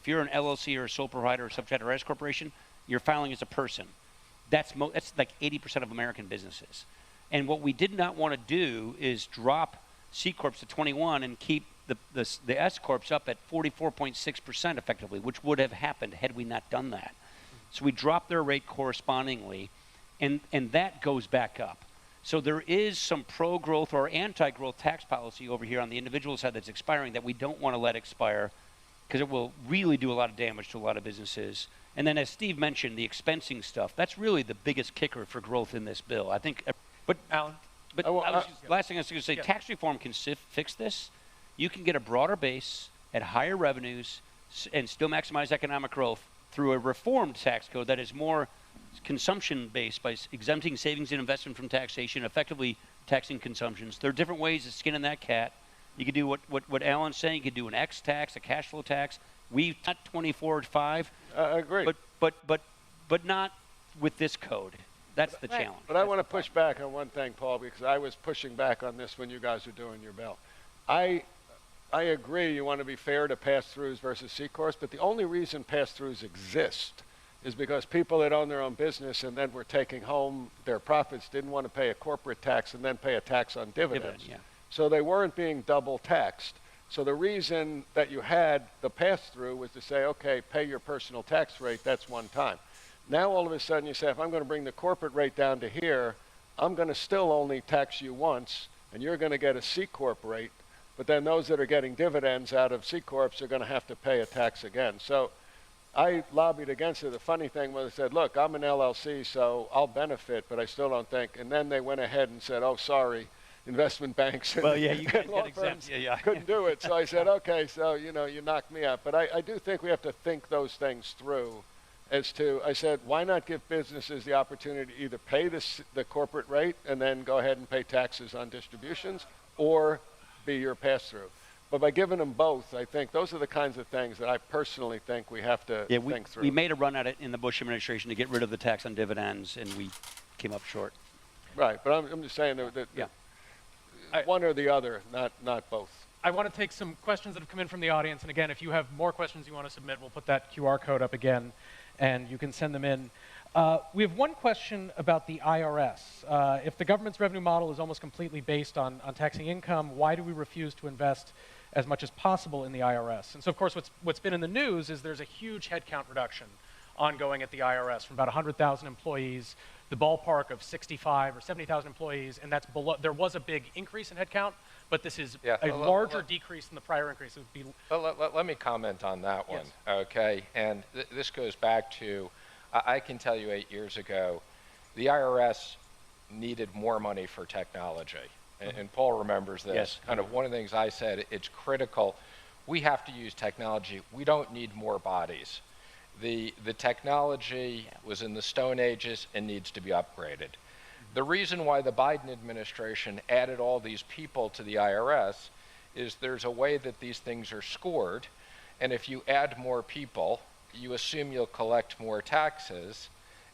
If you're an LLC or a sole proprietor or subchapter or S corporation, you're filing as a person. That's like 80% of American businesses. And what we did not want to do is drop C Corps to 21 and keep the S Corps up at 44.6% effectively, which would have happened had we not done that. So we dropped their rate correspondingly, and that goes back up. So there is some pro-growth or anti-growth tax policy over here on the individual side that's expiring that we don't want to let expire because it will really do a lot of damage to a lot of businesses. And then as Steve mentioned, the expensing stuff, that's really the biggest kicker for growth in this bill. I think, but Alan? last thing I was going to say, tax reform can fix this. You can get a broader base at higher revenues and still maximize economic growth through a reformed tax code that is more consumption-based by exempting savings and investment from taxation, effectively taxing consumptions. There are different ways of skinning that cat. You could do what Alan's saying. You could do an X tax, a cash flow tax. We've not 24/5. I agree. But not with this code. That's the challenge. But I want to push back on one thing, Paul, because I was pushing back on this when you guys were doing your bill. I agree you want to be fair to pass-throughs versus C Corps, but the only reason pass-throughs exist is because people that own their own business and then were taking home their profits didn't want to pay a corporate tax and then pay a tax on dividends. Yeah. So they weren't being double taxed. So the reason that you had the pass-through was to say, okay, pay your personal tax rate, that's one time. Now all of a sudden you say, if I'm going to bring the corporate rate down to here, I'm going to still only tax you once, and you're going to get a C Corp rate, but then those that are getting dividends out of C Corps are going to have to pay a tax again. So I lobbied against it. The funny thing was I said, look, I'm an LLC, so I'll benefit, but I still don't think. And then they went ahead and said, oh, sorry, investment banks and, you and law firms couldn't do it. So I said, okay, so, you knocked me out. But I do think we have to think those things through as to, I said, why not give businesses the opportunity to either pay the corporate rate and then go ahead and pay taxes on distributions or be your pass-through. But by giving them both, I think those are the kinds of things that I personally think we have to think through. We made a run at it in the Bush administration to get rid of the tax on dividends, and we came up short. Right, but I'm just saying that one or the other, not both. I want to take some questions that have come in from the audience. And again, if you have more questions you want to submit, we'll put that QR code up again, and you can send them in. We have one question about the IRS. If the government's revenue model is almost completely based on taxing income, why do we refuse to invest as much as possible in the IRS? And so, of course, what's been in the news is there's a huge headcount reduction ongoing at the IRS from about 100,000 employees, the ballpark of 65 or 70,000 employees, and that's below. There was a big increase in headcount, but this is a larger decrease than the prior increase. It would be let me comment on that one, yes. Okay? And this goes back to, I can tell you 8 years ago, the IRS needed more money for technology. And Paul remembers this. Yes. Kind of one of the things I said, it's critical. We have to use technology. We don't need more bodies. The technology was in the Stone Ages and needs to be upgraded. The reason why the Biden administration added all these people to the IRS is there's a way that these things are scored, and if you add more people, you assume you'll collect more taxes,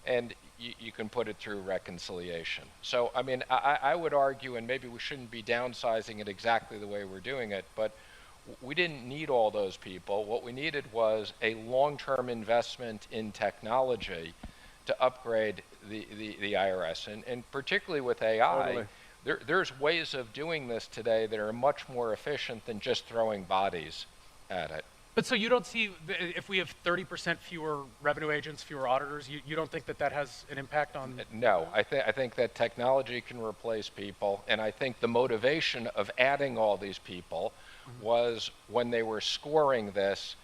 and you can put it through reconciliation. So, I mean, I would argue, and maybe we shouldn't be downsizing it exactly the way we're doing it, but we didn't need all those people. What we needed was a long-term investment in technology to upgrade the IRS. And particularly with AI, there's ways of doing this today that are much more efficient than just throwing bodies at it. But so you don't see, if we have 30% fewer revenue agents, fewer auditors, you don't think that has an impact on? No, I think that technology can replace people, and I think the motivation of adding all these people was when they were scoring this,